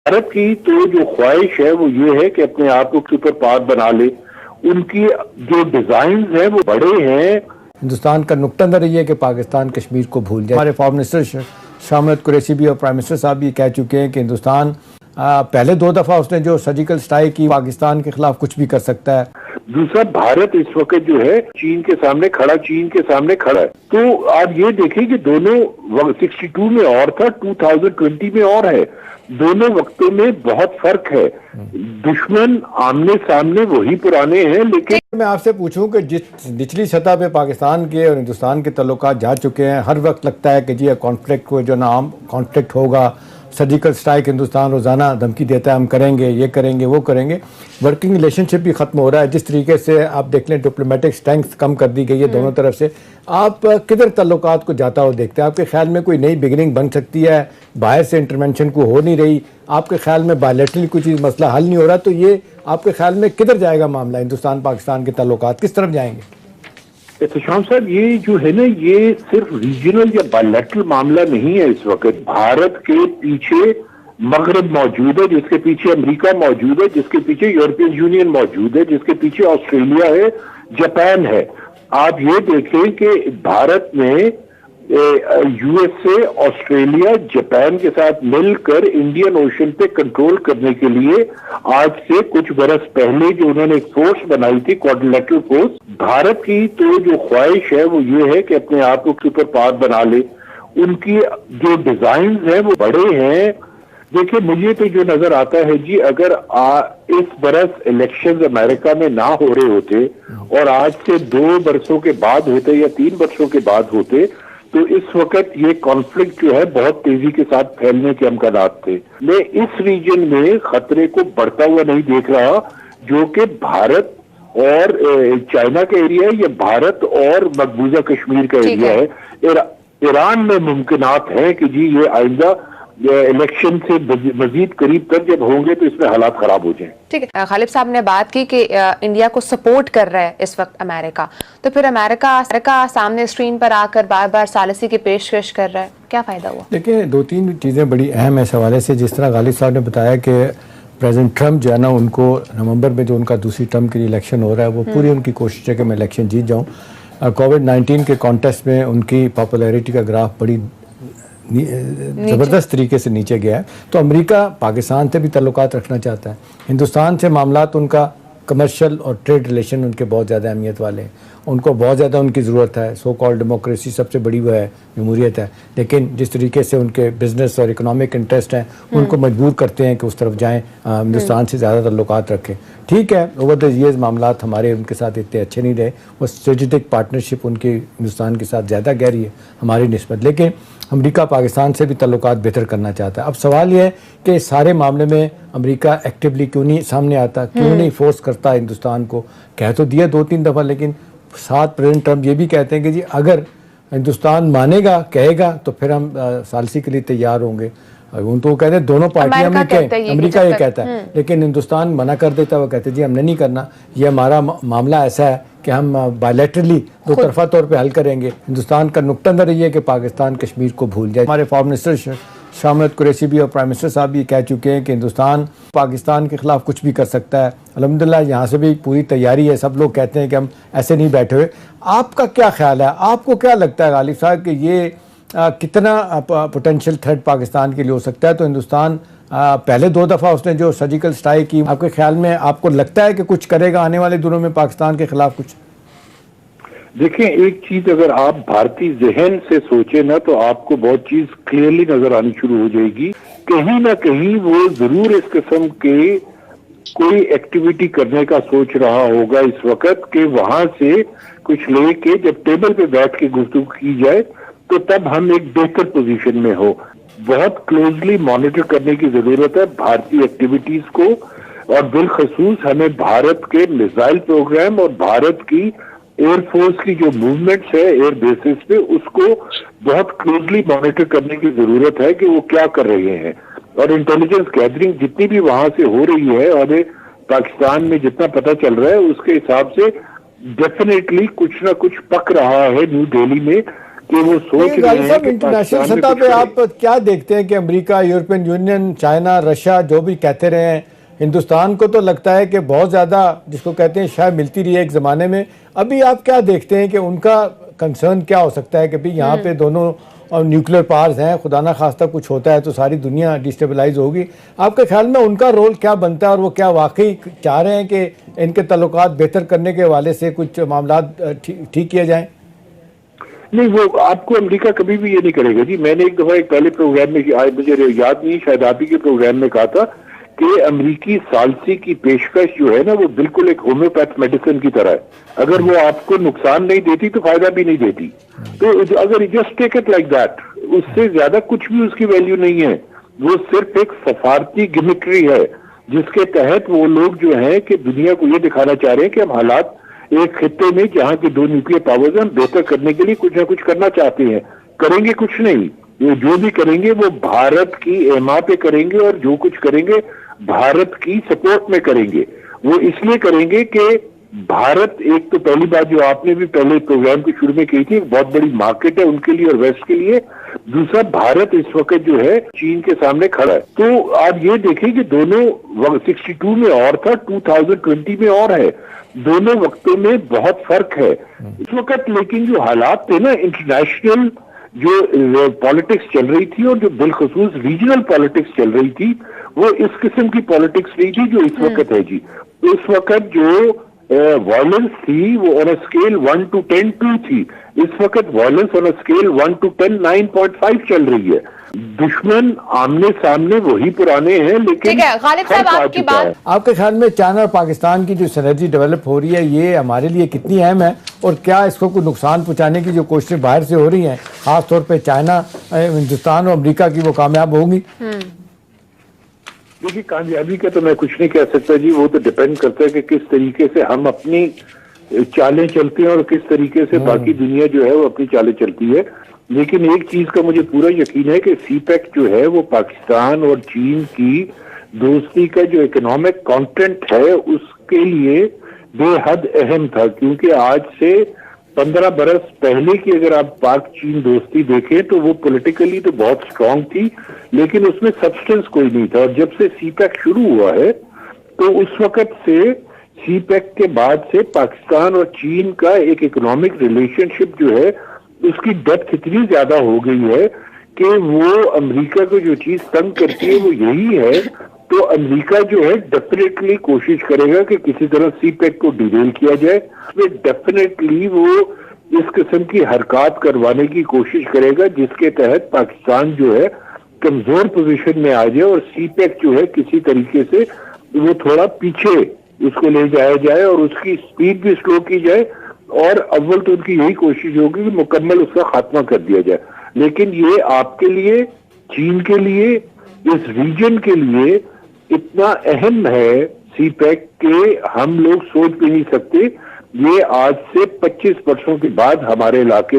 भारत की तो जो ख्वाहिश है वो ये है कि अपने आप को सुपर पावर बना ले। उनकी जो डिजाइन है वो बड़े हैं। हिंदुस्तान का नुक्ता नज़र ये है कि पाकिस्तान कश्मीर को भूल जाए। हमारे फॉरेन मिनिस्टर शाह महमूद कुरैशी भी और प्राइम मिनिस्टर साहब भी कह चुके हैं कि हिंदुस्तान पहले 2 दफ़ा उसने जो सर्जिकल स्ट्राइक की पाकिस्तान के खिलाफ कुछ भी कर सकता है। दूसरा, भारत इस वक्त जो है चीन के सामने खड़ा है। तो आप ये देखें कि दोनों 62 में और था, 2020 में और है। दोनों वक्तों में बहुत फर्क है। दुश्मन आमने सामने वही पुराने हैं। लेकिन मैं आपसे पूछूं कि जिस निचली सतह पे पाकिस्तान के और हिंदुस्तान के ताल्लुकात जा चुके हैं, हर वक्त लगता है कि जी ये कॉन्फ्लिक्ट को जो नाम कॉन्फ्लिक्ट होगा, सर्जिकल स्ट्राइक हिंदुस्तान रोज़ाना धमकी देता है हम करेंगे, ये करेंगे, वो करेंगे। वर्किंग रिलेशनशिप भी ख़त्म हो रहा है। जिस तरीके से आप देख लें डिप्लोमेटिक स्ट्रेंथ कम कर दी गई है दोनों तरफ से। आप किधर ताल्लुकात को जाता हो देखते हैं? आपके ख्याल में कोई नई बिगिनिंग बन सकती है? बाहर से इंटरवेंशन को हो नहीं रही, आपके ख्याल में बायलैटरली कोई चीज़ मसला हल नहीं हो रहा, तो ये आपके ख्याल में किधर जाएगा मामला? हिंदुस्तान पाकिस्तान के ताल्लुकात किस तरफ जाएंगे? एहतशाम साहब, ये जो है ना, ये सिर्फ रीजनल या बायलैटरल मामला नहीं है। इस वक्त भारत के पीछे मगरब मौजूद है, जिसके पीछे अमेरिका मौजूद है, जिसके पीछे यूरोपियन यूनियन मौजूद है, जिसके पीछे ऑस्ट्रेलिया है, जापान है। आप ये देखें कि भारत में यूएसए, ऑस्ट्रेलिया, जापान के साथ मिलकर इंडियन ओशन पे कंट्रोल करने के लिए आज से कुछ बरस पहले जो उन्होंने एक फोर्स बनाई थी, क्वाड्रिलेटरल फोर्स। भारत की तो जो ख्वाहिश है वो ये है कि अपने आप को सुपर पावर बना ले। उनकी जो डिजाइन है वो बड़े हैं। देखिए, मुझे तो जो नजर आता है जी, अगर इस बरस इलेक्शंस अमेरिका में ना हो रहे होते और आज से 2 बरसों के बाद होते या 3 वर्षों के बाद होते, तो इस वक्त ये कॉन्फ्लिक्ट जो है बहुत तेजी के साथ फैलने के अमकानात थे। मैं इस रीजन में खतरे को बढ़ता हुआ नहीं देख रहा, जो कि भारत और चाइना का एरिया है या भारत और मकबूजा कश्मीर का एरिया है। ईरान में मुमकिनात है कि जी ये आइंदा इलेक्शन से मजीद करीब तक जब होंगे तो इसमें हालात खराब हो जाएं। ठीक है, खालिद साहब ने बात की कि इंडिया को सपोर्ट कर रहा है इस वक्त अमेरिका, तो फिर अमेरिका सामने स्क्रीन पर आकर बार बार सालिसी की पेशकश कर रहा है, क्या फायदा हुआ? देखिए, 2-3 चीज़ें बड़ी अहम है इस हवाले से। जिस तरह खालिद साहब ने बताया कि प्रेसिडेंट ट्रम्प जो है ना, उनको नवंबर में जो उनका दूसरी टर्म के लिए इलेक्शन हो रहा है, वो पूरी उनकी कोशिश है कि मैं इलेक्शन जीत जाऊँ। कोविड-19 के कॉन्टेस्ट में उनकी पॉपुलैरिटी का ग्राफ बड़ी ज़बरदस्त तरीके से नीचे गया है। तो अमेरिका पाकिस्तान से भी ताल्लुकात रखना चाहता है। हिंदुस्तान से मामलात उनका कमर्शियल और ट्रेड रिलेशन उनके बहुत ज़्यादा अहमियत वाले हैं। उनको बहुत ज़्यादा उनकी ज़रूरत है। सो कॉल्ड डेमोक्रेसी सबसे बड़ी वो है, जमहूरियत है। लेकिन जिस तरीके से उनके बिजनेस और इकोनॉमिक इंटरेस्ट हैं, उनको मजबूर करते हैं कि उस तरफ जाएँ, हिंदुस्तान से ज़्यादा ताल्लुकात रखें। ठीक है, ओवर द ईयर्स मामलात हमारे उनके साथ इतने अच्छे नहीं रहे। वो स्ट्रेटेजिक पार्टनरशिप उनकी हिंदुस्तान के साथ ज़्यादा गहरी है हमारी निस्बत। लेकिन अमेरिका पाकिस्तान से भी ताल्लुकात बेहतर करना चाहता है। अब सवाल यह है कि सारे मामले में अमेरिका एक्टिवली क्यों नहीं सामने आता, क्यों नहीं फोर्स करता हिंदुस्तान को? कह तो दिया 2-3 दफ़ा, लेकिन साथ प्रेसिडेंट ट्रम्प ये भी कहते हैं कि जी अगर हिंदुस्तान मानेगा, कहेगा, तो फिर हम सालिसी के लिए तैयार होंगे। उन तो कहते हैं दोनों पार्टियां में अमेरिका ये कहता है, लेकिन हिंदुस्तान मना कर देता है। वो कहते हैं जी हमने नहीं करना, ये हमारा मामला ऐसा है कि हम बायलैटरली दो तरफा तौर पे हल करेंगे। हिंदुस्तान का नुक्ता नज़र ये है कि पाकिस्तान कश्मीर को भूल जाए। हमारे फॉरेन मिनिस्टर शाह महमूद कुरैशी भी और प्राइम मिनिस्टर साहब भी कह चुके हैं कि हिंदुस्तान पाकिस्तान के खिलाफ कुछ भी कर सकता है। अल्हम्दुलिल्लाह यहाँ से भी पूरी तैयारी है। सब लोग कहते हैं कि हम ऐसे नहीं बैठे हुए। आपका क्या ख्याल है? आपको क्या लगता है गालिब साहब कि ये कितना पोटेंशियल थ्रेट पाकिस्तान के लिए हो सकता है? तो हिंदुस्तान पहले 2 दफ़ा उसने जो सर्जिकल स्ट्राइक की, आपके ख्याल में आपको लगता है कि कुछ करेगा आने वाले दिनों में पाकिस्तान के खिलाफ कुछ? देखिए, एक चीज अगर आप भारतीय जहन से सोचे ना, तो आपको बहुत चीज क्लियरली नजर आनी शुरू हो जाएगी। कहीं ना कहीं वो जरूर इस किस्म के कोई एक्टिविटी करने का सोच रहा होगा इस वक्त, कि वहां से कुछ लेके जब टेबल पे बैठ के गुफ्तगू की जाए तो तब हम एक बेहतर पोजीशन में हो। बहुत क्लोजली मॉनिटर करने की जरूरत है भारतीय एक्टिविटीज को, और बिलखसूस हमें भारत के मिसाइल प्रोग्राम और भारत की एयरफोर्स की जो मूवमेंट्स है एयर बेसिस पे, उसको बहुत क्लोजली मॉनिटर करने की जरूरत है कि वो क्या कर रहे हैं। और इंटेलिजेंस गैदरिंग जितनी भी वहां से हो रही है, और पाकिस्तान में जितना पता चल रहा है, उसके हिसाब से डेफिनेटली कुछ ना कुछ पक रहा है न्यू दिल्ली में कि वो सोच रहे गालिब हैं साहब, कि इंटरनेशनल पाकिस्तान में सतह कुछ पे करें। आप क्या देखते हैं कि America, European union, China, Russia जो भी कहते रहे हैं, हिंदुस्तान को तो लगता है कि बहुत ज़्यादा जिसको कहते हैं शायद मिलती रही है एक ज़माने में। अभी आप क्या देखते हैं कि उनका कंसर्न क्या हो सकता है कि भाई यहाँ पे दोनों न्यूक्लियर पावर्स हैं, खुदा ना खास्ता कुछ होता है तो सारी दुनिया डिस्टेबलाइज होगी। आपके ख्याल में उनका रोल क्या बनता है और वो क्या वाकई चाह रहे हैं कि इनके ताल्लुकात बेहतर करने के हवाले से कुछ मामला ठीक किए जाएँ? नहीं, वो आपको अमेरिका कभी भी ये नहीं करेगा जी। मैंने एक दफा एक पहले प्रोग्राम में, मुझे याद नहीं, शायद आप ही के प्रोग्राम में कहा था कि अमेरिकी सालसी की पेशकश जो है ना, वो बिल्कुल एक होम्योपैथ मेडिसिन की तरह है। अगर वो आपको नुकसान नहीं देती तो फायदा भी नहीं देती। तो अगर just take it like that, उससे ज्यादा कुछ भी उसकी वैल्यू नहीं है। वो सिर्फ एक सफारती गिमिक्री है जिसके तहत वो लोग जो है कि दुनिया को ये दिखाना चाह रहे हैं कि हम हालात एक खित्ते में जहां के दो न्यूक्लियर पावर्स हैं, बेहतर करने के लिए कुछ ना कुछ करना चाहते हैं। करेंगे कुछ नहीं, ये जो भी करेंगे वो भारत की एमा पे करेंगे और जो कुछ करेंगे भारत की सपोर्ट में करेंगे। वो इसलिए करेंगे कि भारत, एक तो पहली बात जो आपने भी पहले प्रोग्राम के शुरू में कही थी, एक बहुत बड़ी मार्केट है उनके लिए और वेस्ट के लिए। दूसरा, भारत इस वक्त जो है चीन के सामने खड़ा है। तो आप ये देखें कि दोनों 62 में और था, 2020 में और है। दोनों वक्तों में बहुत फर्क है इस वक्त। लेकिन जो हालात थे ना, इंटरनेशनल जो पॉलिटिक्स चल रही थी और जो बिलखसूस रीजनल पॉलिटिक्स चल रही थी, वो इस किस्म की पॉलिटिक्स नहीं थी जो इस वक्त है जी। इस वक्त जो वायलेंस थी वो ऑन अ स्केल 1 to 10 2 थी। इस वक्त violence on a scale 1 to 10 9.5 चल रही है। दुश्मन आमने सामने वही पुराने हैं, लेकिन ठीक है गालिब साहब, फर्क आ आपकी चुका है। बात आपके ख्याल में चाइना और पाकिस्तान की जो सिनर्जी डेवलप हो रही है, ये हमारे लिए कितनी अहम है और क्या इसको कोई नुकसान पहुंचाने की जो कोशिशें बाहर से हो रही हैं, खासतौर पे चाइना, हिंदुस्तान और अमेरिका की, वो कामयाब होंगी? देखिए, कामयाबी का तो मैं कुछ नहीं कह सकता जी। वो तो डिपेंड करता है कि किस तरीके से हम अपनी चालें चलते हैं और किस तरीके से बाकी दुनिया जो है वो अपनी चालें चलती है। लेकिन एक चीज का मुझे पूरा यकीन है कि सीपैक जो है वो पाकिस्तान और चीन की दोस्ती का जो इकोनॉमिक कंटेंट है उसके लिए बेहद अहम था। क्योंकि आज से 15 बरस पहले की अगर आप पाक चीन दोस्ती देखें तो वो पॉलिटिकली तो बहुत स्ट्रांग थी, लेकिन उसमें सब्सटेंस कोई नहीं था। और जब से सीपैक शुरू हुआ है तो उस वक्त से, सीपैक के बाद से पाकिस्तान और चीन का एक इकोनॉमिक रिलेशनशिप जो है उसकी डेप्थ इतनी ज्यादा हो गई है कि वो अमेरिका को जो चीज तंग करती है वो यही है। तो अमेरिका जो है डेफिनेटली कोशिश करेगा कि किसी तरह सीपैक को डिरेल किया जाए। डेफिनेटली वो इस किस्म की हरकत करवाने की कोशिश करेगा जिसके तहत पाकिस्तान जो है कमजोर पोजीशन में आ जाए और सीपैक जो है किसी तरीके से वो थोड़ा पीछे उसको ले जाया जाए और उसकी स्पीड भी स्लो की जाए। और अव्वल तो उनकी यही कोशिश होगी कि मुकम्मल उसका खात्मा कर दिया जाए। लेकिन ये आपके लिए, चीन के लिए, इस रीजन के लिए इतना अहम है सीपैक के हम लोग सोच भी नहीं सकते। ये आज से 25 वर्षों के बाद हमारे इलाके